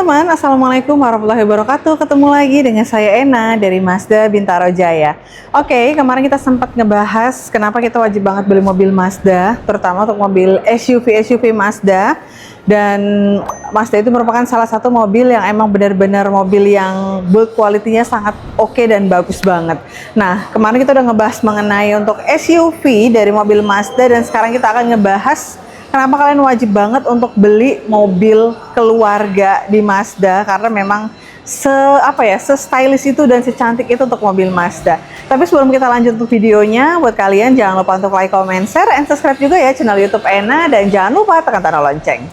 teman-teman, Assalamualaikum warahmatullahi wabarakatuh. Ketemu lagi dengan saya Ena dari Mazda Bintaro Jaya. Oke, kemarin kita sempat ngebahas kenapa kita wajib banget beli mobil Mazda, terutama untuk mobil SUV Mazda. Dan Mazda itu merupakan salah satu mobil yang emang benar-benar mobil yang build quality-nya sangat oke dan bagus banget. Nah, kemarin kita udah ngebahas mengenai untuk SUV dari mobil Mazda, dan sekarang kita akan ngebahas kenapa kalian wajib banget untuk beli mobil keluarga di Mazda, karena memang se-stylish itu dan secantik itu untuk mobil Mazda. Tapi sebelum kita lanjut untuk videonya, buat kalian jangan lupa untuk like, comment, share, and subscribe juga ya channel YouTube Ena, dan jangan lupa tekan tanda lonceng.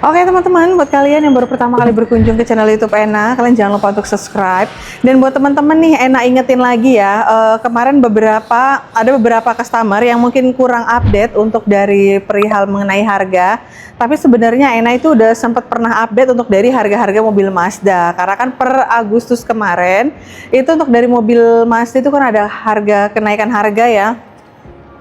Oke teman-teman, buat kalian yang baru pertama kali berkunjung ke channel YouTube Ena, kalian jangan lupa untuk subscribe. Dan buat teman-teman nih, Ena ingetin lagi ya, kemarin ada beberapa customer yang mungkin kurang update untuk dari perihal mengenai harga. Tapi sebenarnya Ena itu udah sempat pernah update untuk dari harga-harga mobil Mazda. Karena kan per Agustus kemarin, itu untuk dari mobil Mazda itu kan ada kenaikan harga ya.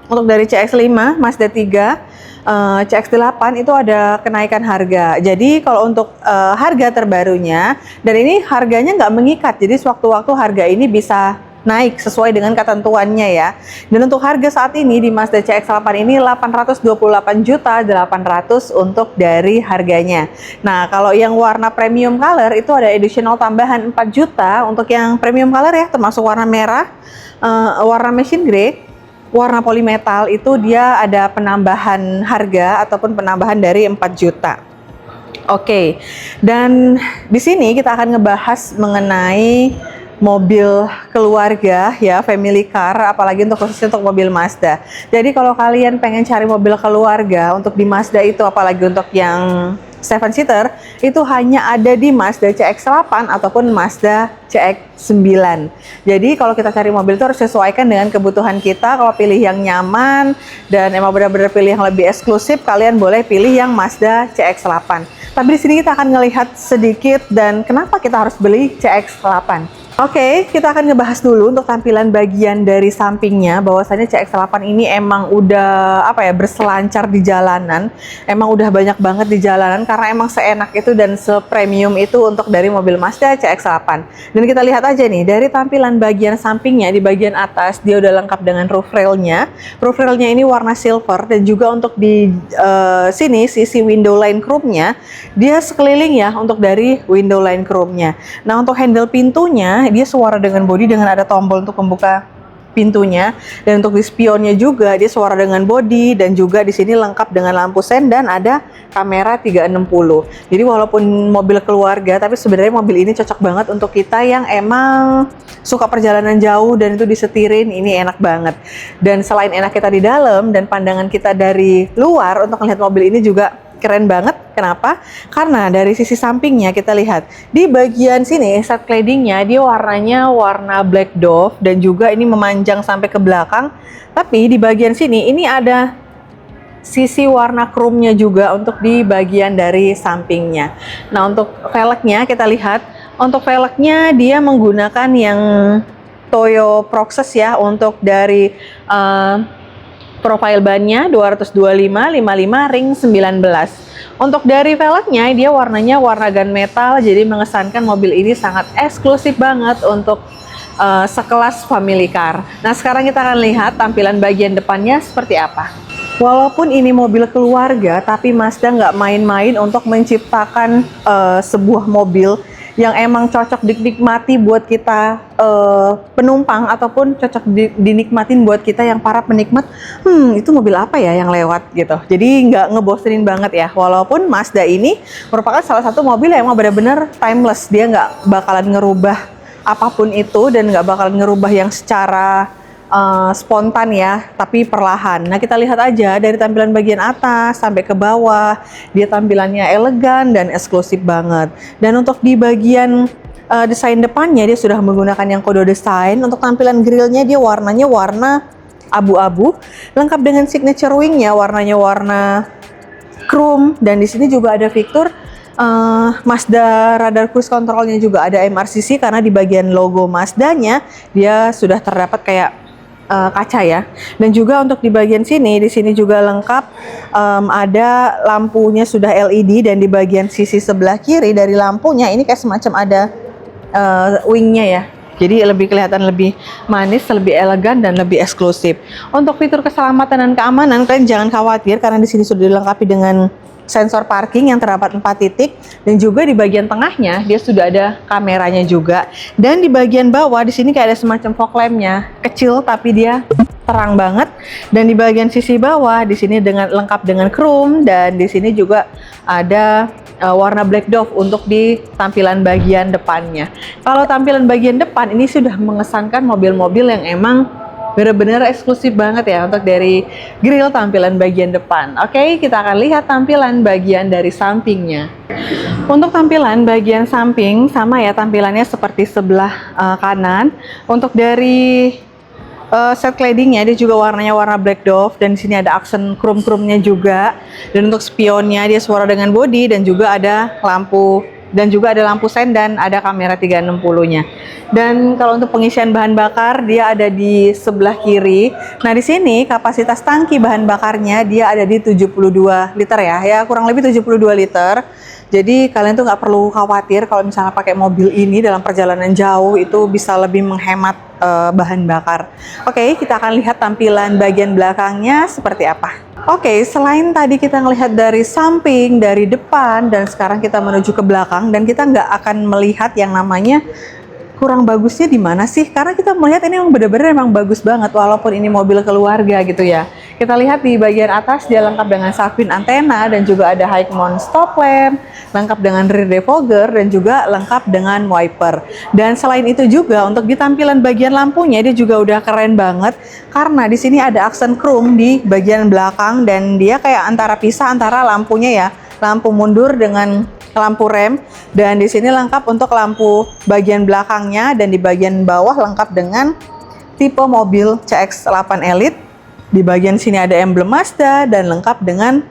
Untuk dari CX-5, Mazda 3, CX-8 itu ada kenaikan harga. Jadi kalau untuk harga terbarunya, dan ini harganya nggak mengikat, jadi sewaktu-waktu harga ini bisa naik sesuai dengan ketentuannya ya. Dan untuk harga saat ini di Mazda CX-8 ini 828.800.000 untuk dari harganya. Nah, kalau yang warna premium color itu ada additional tambahan 4 juta untuk yang premium color ya, termasuk warna merah, warna machine grade, warna polymetal itu dia ada penambahan harga ataupun penambahan dari 4 juta. Oke. Dan di sini kita akan ngebahas mengenai mobil keluarga ya, family car, apalagi khususnya untuk mobil Mazda. Jadi kalau kalian pengen cari mobil keluarga untuk di Mazda itu, apalagi untuk yang 7-seater, itu hanya ada di Mazda CX-8 ataupun Mazda CX-9. Jadi kalau kita cari mobil itu harus sesuaikan dengan kebutuhan kita. Kalau pilih yang nyaman dan emang benar-benar pilih yang lebih eksklusif, kalian boleh pilih yang Mazda CX-8. Tapi di sini kita akan ngelihat sedikit dan kenapa kita harus beli CX-8. Oke, kita akan ngebahas dulu untuk tampilan bagian dari sampingnya, bahwasannya CX-8 ini emang udah berselancar di jalanan. Emang udah banyak banget di jalanan karena emang seenak itu dan sepremium itu untuk dari mobil Mazda CX-8. Dan kita lihat aja nih, dari tampilan bagian sampingnya, di bagian atas dia udah lengkap dengan roof railnya. Roof railnya ini warna silver, dan juga untuk di sini sisi window line chrome-nya dia sekeliling ya untuk dari window line chrome-nya. Nah, untuk handle pintunya dia suara dengan body dengan ada tombol untuk membuka pintunya, dan untuk di spionnya juga dia suara dengan body, dan juga di sini lengkap dengan lampu sen dan ada kamera 360. Jadi walaupun mobil keluarga, tapi sebenarnya mobil ini cocok banget untuk kita yang emang suka perjalanan jauh dan itu disetirin, ini enak banget. Dan selain enak kita di dalam dan pandangan kita dari luar untuk melihat mobil ini juga keren banget. Kenapa? Karena dari sisi sampingnya kita lihat di bagian sini set claddingnya dia warnanya warna black dove, dan juga ini memanjang sampai ke belakang. Tapi di bagian sini ini ada sisi warna chrome-nya juga untuk di bagian dari sampingnya. Nah, untuk velgnya kita lihat, untuk velgnya dia menggunakan yang Toyo Proxes ya, untuk dari profile bannya 225/55 ring 19. Untuk dari velgnya dia warnanya warna gunmetal, jadi mengesankan mobil ini sangat eksklusif banget untuk sekelas family car. Nah, sekarang kita akan lihat tampilan bagian depannya seperti apa. Walaupun ini mobil keluarga, tapi Mazda nggak main-main untuk menciptakan sebuah mobil yang emang cocok dinikmati buat kita penumpang, ataupun cocok dinikmatin buat kita yang para penikmat. Itu mobil apa ya yang lewat gitu. Jadi nggak ngebosenin banget ya. Walaupun Mazda ini merupakan salah satu mobil yang emang benar-benar timeless. Dia nggak bakalan ngerubah apapun itu, dan nggak bakalan ngerubah yang secara spontan ya, tapi perlahan. Nah, kita lihat aja dari tampilan bagian atas sampai ke bawah, dia tampilannya elegan dan eksklusif banget. Dan untuk di bagian desain depannya dia sudah menggunakan yang Kodo design. Untuk tampilan grillnya dia warnanya warna abu-abu, lengkap dengan signature wingnya warnanya warna chrome. Dan di sini juga ada fitur Mazda radar cruise controlnya, juga ada MRCC, karena di bagian logo Mazdanya dia sudah terdapat kayak kaca ya. Dan juga untuk di bagian sini, di sini juga lengkap, ada lampunya sudah LED, dan di bagian sisi sebelah kiri dari lampunya ini kayak semacam ada wingnya ya. Jadi lebih kelihatan lebih manis, lebih elegan, dan lebih eksklusif. Untuk fitur keselamatan dan keamanan, kalian jangan khawatir karena di sini sudah dilengkapi dengan sensor parking yang terdapat 4 titik, dan juga di bagian tengahnya dia sudah ada kameranya juga, dan di bagian bawah di sini kayak ada semacam fog lampnya, kecil tapi dia terang banget, dan di bagian sisi bawah di sini lengkap dengan chrome, dan di sini juga ada warna black dove untuk di tampilan bagian depannya. Kalau tampilan bagian depan ini sudah mengesankan mobil-mobil yang emang bener-bener eksklusif banget ya untuk dari grill tampilan bagian depan. Oke, kita akan lihat tampilan bagian dari sampingnya. Untuk tampilan bagian samping sama ya, tampilannya seperti sebelah kanan. Untuk dari set claddingnya dia juga warnanya warna black dove, dan di sini ada aksen chrome-chrome-nya juga. Dan untuk spionnya dia suara dengan body, dan juga ada lampu, dan juga ada lampu sen, dan ada kamera 360-nya. Dan kalau untuk pengisian bahan bakar dia ada di sebelah kiri. Nah, di sini kapasitas tangki bahan bakarnya dia ada di 72 liter ya, kurang lebih 72 liter. Jadi kalian tuh nggak perlu khawatir kalau misalnya pakai mobil ini dalam perjalanan jauh itu bisa lebih menghemat bahan bakar. Oke, kita akan lihat tampilan bagian belakangnya seperti apa. Oke, selain tadi kita ngelihat dari samping, dari depan, dan sekarang kita menuju ke belakang, dan kita nggak akan melihat yang namanya kurang bagusnya di mana sih? Karena kita melihat ini memang benar-benar emang bagus banget, walaupun ini mobil keluarga gitu ya. Kita lihat di bagian atas dia lengkap dengan Salpin antena, dan juga ada high mount stop lamp, lengkap dengan rear defogger, dan juga lengkap dengan wiper. Dan selain itu juga untuk di tampilan bagian lampunya dia juga udah keren banget, karena di sini ada aksen chrome di bagian belakang, dan dia kayak antara pisah antara lampunya ya, lampu mundur dengan lampu rem, dan di sini lengkap untuk lampu bagian belakangnya, dan di bagian bawah lengkap dengan tipe mobil CX-8 Elite. Di bagian sini ada emblem Mazda, dan lengkap dengan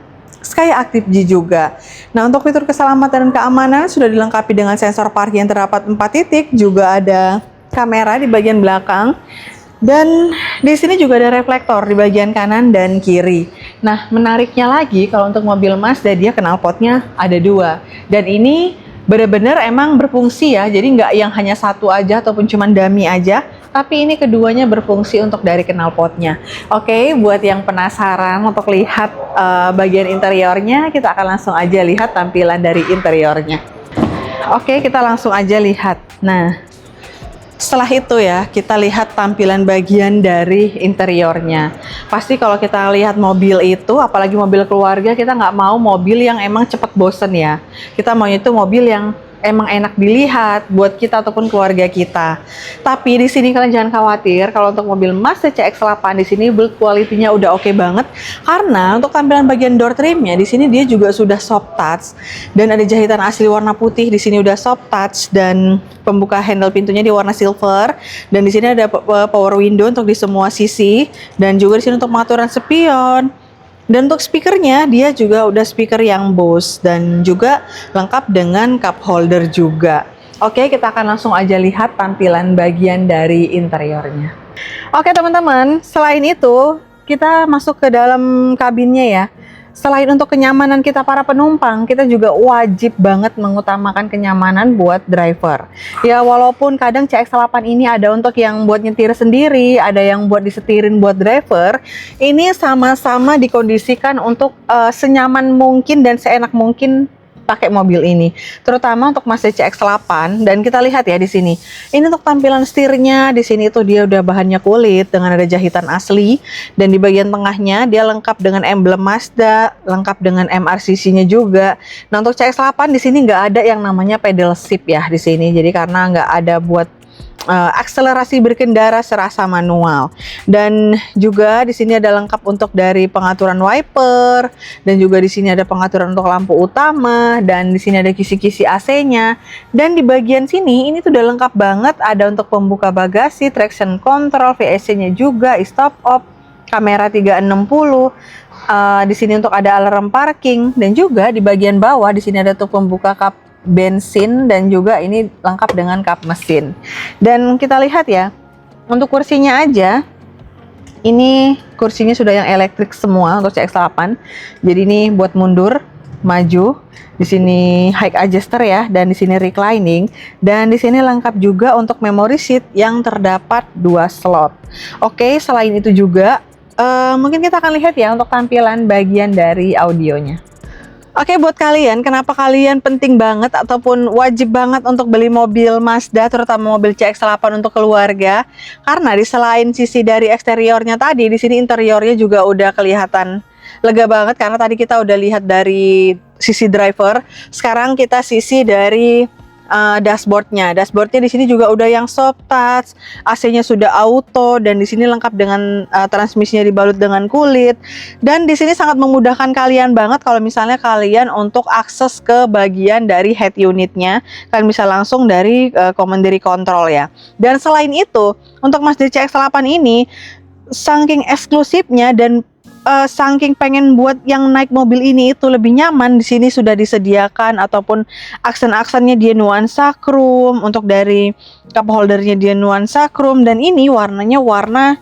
Sky Active G juga. Nah, untuk fitur keselamatan dan keamanan sudah dilengkapi dengan sensor parking yang terdapat 4 titik, juga ada kamera di bagian belakang. Dan di sini juga ada reflektor di bagian kanan dan kiri. Nah, menariknya lagi kalau untuk mobil Mazda dia knalpotnya ada 2. Dan ini benar-benar emang berfungsi ya. Jadi nggak yang hanya satu aja ataupun cuma dummy aja, tapi ini keduanya berfungsi untuk dari knalpotnya. Oke, buat yang penasaran untuk lihat bagian interiornya, kita akan langsung aja lihat tampilan dari interiornya. Oke, kita langsung aja lihat. Nah, setelah itu ya, kita lihat tampilan bagian dari interiornya. Pasti kalau kita lihat mobil itu, apalagi mobil keluarga, kita nggak mau mobil yang emang cepet bosen ya. Kita maunya itu mobil yang emang enak dilihat buat kita ataupun keluarga kita. Tapi di sini kalian jangan khawatir kalau untuk mobil Mazda CX-8 di sini build quality-nya udah oke banget, karena untuk tampilan bagian door trimnya di sini dia juga sudah soft touch, dan ada jahitan asli warna putih. Di sini udah soft touch, dan pembuka handle pintunya di warna silver, dan di sini ada power window untuk di semua sisi, dan juga di sini untuk pengaturan spion. Dan untuk speakernya dia juga udah speaker yang Bose, dan juga lengkap dengan cup holder juga. Oke, kita akan langsung aja lihat tampilan bagian dari interiornya. Oke teman-teman, selain itu kita masuk ke dalam kabinnya ya. Selain untuk kenyamanan kita para penumpang, kita juga wajib banget mengutamakan kenyamanan buat driver. Ya, walaupun kadang CX-8 ini ada untuk yang buat nyetir sendiri, ada yang buat disetirin buat driver, ini sama-sama dikondisikan untuk senyaman mungkin dan seenak mungkin pakai mobil ini, terutama untuk Mazda CX-8. Dan kita lihat ya di sini. Ini untuk tampilan setirnya, di sini itu dia udah bahannya kulit dengan ada jahitan asli, dan di bagian tengahnya dia lengkap dengan emblem Mazda, lengkap dengan MRCC-nya juga. Nah, untuk CX-8 di sini nggak ada yang namanya pedal shift ya di sini. Jadi karena nggak ada buat akselerasi berkendara serasa manual. Dan juga di sini ada lengkap untuk dari pengaturan wiper, dan juga di sini ada pengaturan untuk lampu utama, dan di sini ada kisi-kisi AC-nya. Dan di bagian sini ini tuh udah lengkap banget, ada untuk pembuka bagasi, traction control, VSC-nya juga, stop off, kamera 360. Di sini untuk ada alarm parking, dan juga di bagian bawah di sini ada untuk pembuka kap bensin, dan juga ini lengkap dengan kap mesin. Dan kita lihat ya, untuk kursinya aja Ini kursinya sudah yang elektrik semua untuk CX-8. Jadi ini buat mundur, maju. Di sini high adjuster ya, dan di sini reclining, dan di sini lengkap juga untuk memory seat yang terdapat 2 slot. Oke, selain itu juga mungkin kita akan lihat ya untuk tampilan bagian dari audionya. Oke, buat kalian, kenapa kalian penting banget ataupun wajib banget untuk beli mobil Mazda, terutama mobil CX-8 untuk keluarga? Karena di selain sisi dari eksteriornya tadi, di sini interiornya juga udah kelihatan lega banget karena tadi kita udah lihat dari sisi driver. Sekarang kita sisi dari dashboardnya. Dashboardnya di sini juga udah yang soft touch, AC-nya sudah auto, dan di sini lengkap dengan transmisinya dibalut dengan kulit. Dan di sini sangat memudahkan kalian banget kalau misalnya kalian untuk akses ke bagian dari head unitnya, kalian bisa langsung dari commandery control ya. Dan selain itu, untuk Mazda CX-8 ini saking eksklusifnya dan saking pengen buat yang naik mobil ini itu lebih nyaman, di sini sudah disediakan ataupun aksen-aksennya dia nuansa chrome, untuk dari cup holdernya dia nuansa chrome, dan ini warnanya warna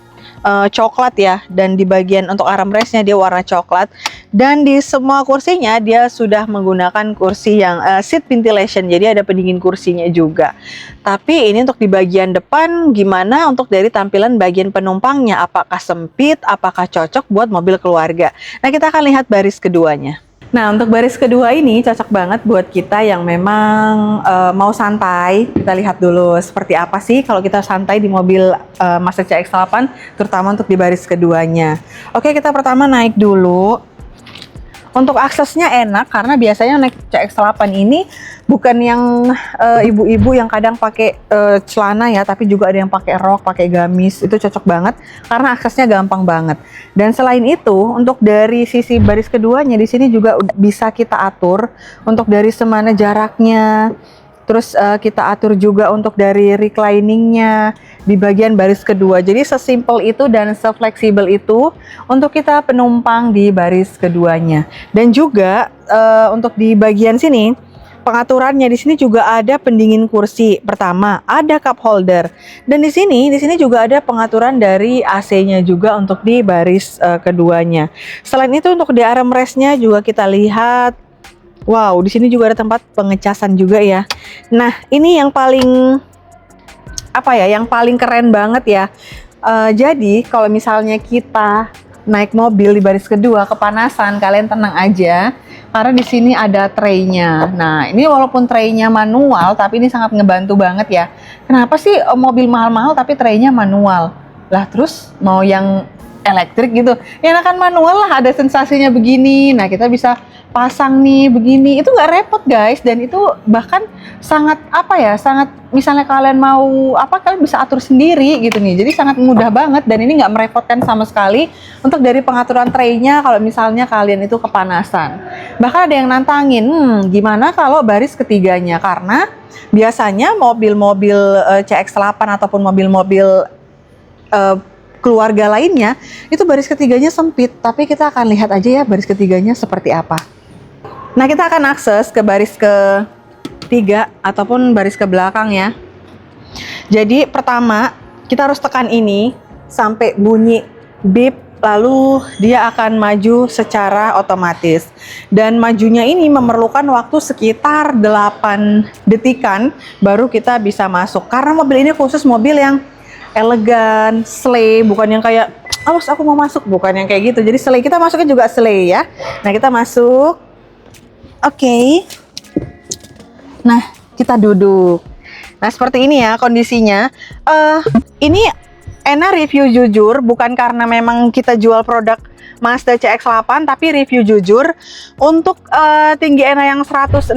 coklat ya, dan di bagian untuk armrestnya dia warna coklat, dan di semua kursinya dia sudah menggunakan kursi yang seat ventilation, jadi ada pendingin kursinya juga. Tapi ini untuk di bagian depan gimana untuk dari tampilan bagian penumpangnya, apakah sempit, apakah cocok buat mobil keluarga? Nah, kita akan lihat baris keduanya. Nah, untuk baris kedua ini cocok banget buat kita yang memang mau santai. Kita lihat dulu seperti apa sih kalau kita santai di mobil Mazda CX-8, terutama untuk di baris keduanya. Oke, kita pertama naik dulu. Untuk aksesnya enak karena biasanya naik CX-8 ini bukan yang ibu-ibu yang kadang pakai celana ya, tapi juga ada yang pakai rok, pakai gamis. Itu cocok banget karena aksesnya gampang banget. Dan selain itu, untuk dari sisi baris keduanya di sini juga bisa kita atur untuk dari semana jaraknya. Terus kita atur juga untuk dari recliningnya di bagian baris kedua. Jadi sesimpel itu dan sefleksibel itu untuk kita penumpang di baris keduanya. Dan juga untuk di bagian sini pengaturannya di sini juga ada pendingin kursi. Pertama, ada cup holder. Dan di sini juga ada pengaturan dari AC-nya juga untuk di baris keduanya. Selain itu untuk di armrestnya juga kita lihat, wow, di sini juga ada tempat pengecasan juga ya. Nah, ini yang paling yang paling keren banget ya. Jadi kalau misalnya kita naik mobil di baris kedua kepanasan, kalian tenang aja karena di sini ada tray-nya. Nah, ini walaupun tray-nya manual, tapi ini sangat ngebantu banget ya. Kenapa sih mobil mahal-mahal tapi tray-nya manual? Lah terus mau yang elektrik gitu? Ya enakan manual lah, ada sensasinya begini. Nah, kita bisa pasang nih begini, itu nggak repot guys, dan itu bahkan sangat sangat misalnya kalian mau kalian bisa atur sendiri gitu nih, jadi sangat mudah banget dan ini nggak merepotkan sama sekali untuk dari pengaturan tray-nya kalau misalnya kalian itu kepanasan. Bahkan ada yang nantangin, gimana kalau baris ketiganya, karena biasanya mobil-mobil CX-8 ataupun mobil-mobil keluarga lainnya itu baris ketiganya sempit, tapi kita akan lihat aja ya baris ketiganya seperti apa. Nah, kita akan akses ke baris ketiga ataupun baris ke belakang ya. Jadi pertama kita harus tekan ini sampai bunyi beep, lalu dia akan maju secara otomatis. Dan majunya ini memerlukan waktu sekitar 8 detikan baru kita bisa masuk. Karena mobil ini khusus mobil yang elegan, sleigh, bukan yang kayak awas aku mau masuk, bukan yang kayak gitu. Jadi sleigh, kita masuknya juga sleigh ya. Nah, kita masuk. Oke. Nah, kita duduk. Nah, seperti ini ya kondisinya. Ini Ena review jujur, bukan karena memang kita jual produk Mazda CX-8, tapi review jujur. Untuk tinggi Ena yang 165,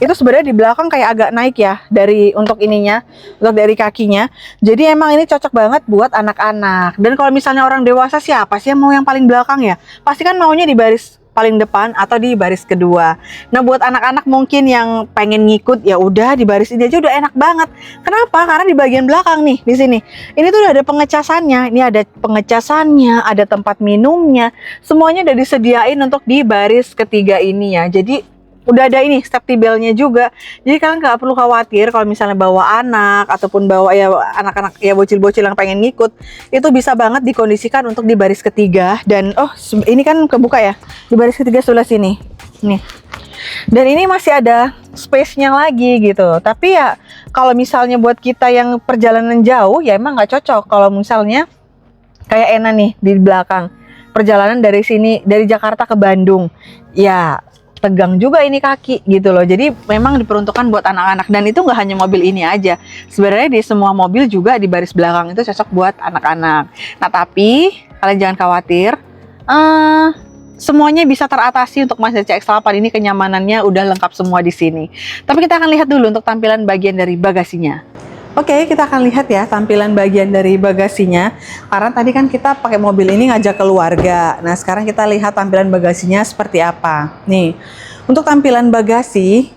itu sebenarnya di belakang kayak agak naik ya untuk ininya, untuk dari kakinya. Jadi emang ini cocok banget buat anak-anak. Dan kalau misalnya orang dewasa, siapa sih yang mau yang paling belakang ya? Pasti kan maunya di baris paling depan atau di baris kedua. Nah, buat anak-anak mungkin yang pengen ngikut, ya udah di baris ini aja udah enak banget. Kenapa? Karena di bagian belakang nih, di sini. Ini tuh udah ada pengecasannya. Ini ada pengecasannya, ada tempat minumnya. Semuanya udah disediain untuk di baris ketiga ini ya. Jadi udah ada ini safety belt-nya juga. Jadi kalian nggak perlu khawatir kalau misalnya bawa anak ataupun bawa ya anak-anak ya bocil-bocil yang pengen ngikut, itu bisa banget dikondisikan untuk di baris ketiga. Dan oh ini kan kebuka ya, di baris ketiga sebelah sini nih. Dan ini masih ada space-nya lagi gitu. Tapi ya kalau misalnya buat kita yang perjalanan jauh ya emang nggak cocok. Kalau misalnya kayak Ena nih di belakang, perjalanan dari sini dari Jakarta ke Bandung, ya tegang juga ini kaki gitu loh. Jadi memang diperuntukkan buat anak-anak, dan itu nggak hanya mobil ini aja. Sebenarnya di semua mobil juga di baris belakang itu cocok buat anak-anak. Nah tapi kalian jangan khawatir, semuanya bisa teratasi untuk Mazda CX-8 ini. Kenyamanannya udah lengkap semua di sini. Tapi kita akan lihat dulu untuk tampilan bagian dari bagasinya. Oke, kita akan lihat ya tampilan bagian dari bagasinya. Karena tadi kan kita pakai mobil ini ngajak keluarga. Nah, sekarang kita lihat tampilan bagasinya seperti apa. Nih, untuk tampilan bagasi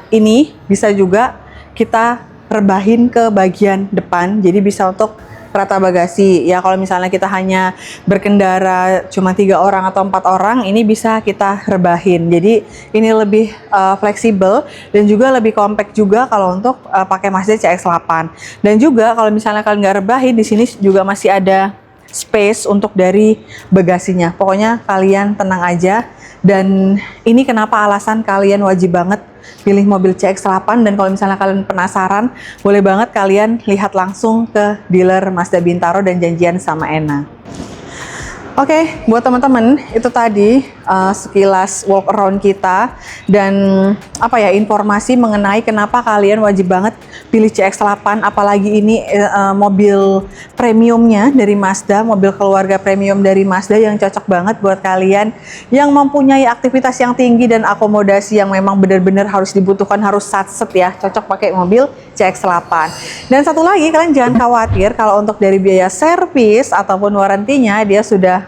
ini bisa juga kita rebahin ke bagian depan. Jadi bisa untuk rata bagasi. Ya kalau misalnya kita hanya berkendara cuma 3 orang atau 4 orang, ini bisa kita rebahin. Jadi ini lebih fleksibel dan juga lebih compact juga kalau untuk pakai Mazda CX-8. Dan juga kalau misalnya kalian nggak rebahin, di sini juga masih ada space untuk dari bagasinya. Pokoknya kalian tenang aja. Dan ini kenapa alasan kalian wajib banget pilih mobil CX-8. Dan kalau misalnya kalian penasaran, boleh banget kalian lihat langsung ke dealer Mazda Bintaro dan janjian sama Ena. Oke, buat teman-teman itu tadi sekilas walk around kita dan apa ya, informasi mengenai kenapa kalian wajib banget pilih CX-8, apalagi ini mobil premiumnya dari Mazda, mobil keluarga premium dari Mazda yang cocok banget buat kalian yang mempunyai aktivitas yang tinggi dan akomodasi yang memang benar-benar harus dibutuhkan, harus satset ya, cocok pakai mobil CX-8. Dan satu lagi, kalian jangan khawatir kalau untuk dari biaya servis ataupun warantinya dia sudah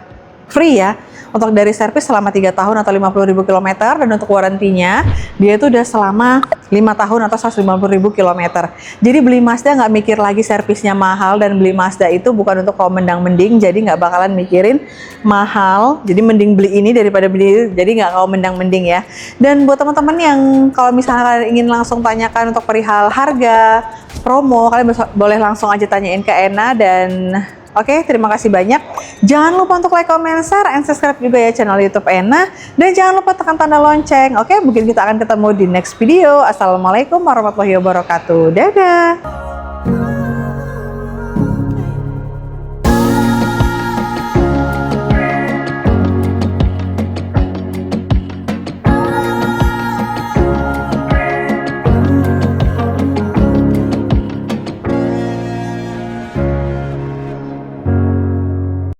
free ya. Untuk dari servis selama 3 tahun atau 50.000 km, dan untuk warantinya dia itu udah selama 5 tahun atau 150.000 km. Jadi beli Mazda nggak mikir lagi servisnya mahal, dan beli Mazda itu bukan untuk kaum mendang-mending, jadi nggak bakalan mikirin mahal. Jadi mending beli ini daripada beli itu, jadi nggak kaum mendang-mending ya. Dan buat teman-teman yang kalau misalnya kalian ingin langsung tanyakan untuk perihal harga, promo, kalian boleh langsung aja tanyain ke Ena. Dan oke, terima kasih banyak. Jangan lupa untuk like, comment, share, and subscribe juga ya channel YouTube Ena. Dan jangan lupa tekan tanda lonceng. Oke, mungkin kita akan ketemu di next video. Assalamualaikum warahmatullahi wabarakatuh. Dadah!